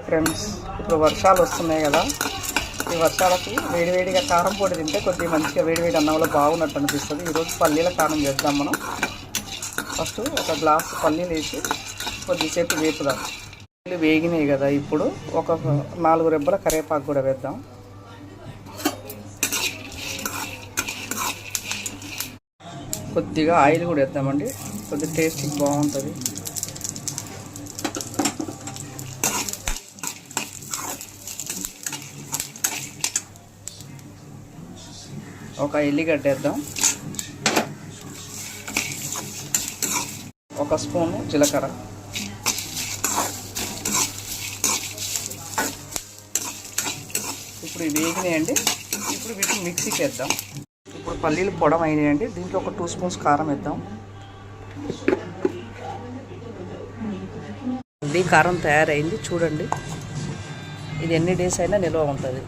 Friends, ఇప్పుడు వర్షాలు వస్తున్నాయి కదా, ఈ వర్షాలకి వేడివేడిగా కారం పొడి తింటే కొద్దిగా మంచిగా వేడివేడి అన్నంలో బాగున్నట్టు అనిపిస్తుంది. ఈరోజు పల్లీల కారం చేద్దాం మనం. ఫస్ట్ ఒక గ్లాసు పల్లీలు వేసి కొద్దిసేపు వేపుదాం. పల్లీలు వేగినాయి కదా, ఇప్పుడు ఒక 4 రెబ్బల కరివేపాకు కూడా వేద్దాం. కొద్దిగా ఆయిల్ కూడా వేద్దామండి, కొద్దిగా టేస్టింగ్ బాగుంటుంది. ఒక ఎల్లిగడ్డ వేద్దాం, ఒక స్పూను జీలకర్ర, ఇప్పుడు ఇవి వేగినాయండి. ఇప్పుడు వీటిని మిక్సీకి వేద్దాం. ఇప్పుడు పల్లీలు పొడం అయినాయండి, దీంట్లో ఒక 2 స్పూన్స్ కారం వేద్దాం. పల్లీ కారం తయారైంది చూడండి. ఇది ఎన్ని డేస్ అయినా నిల్వ ఉంటుంది.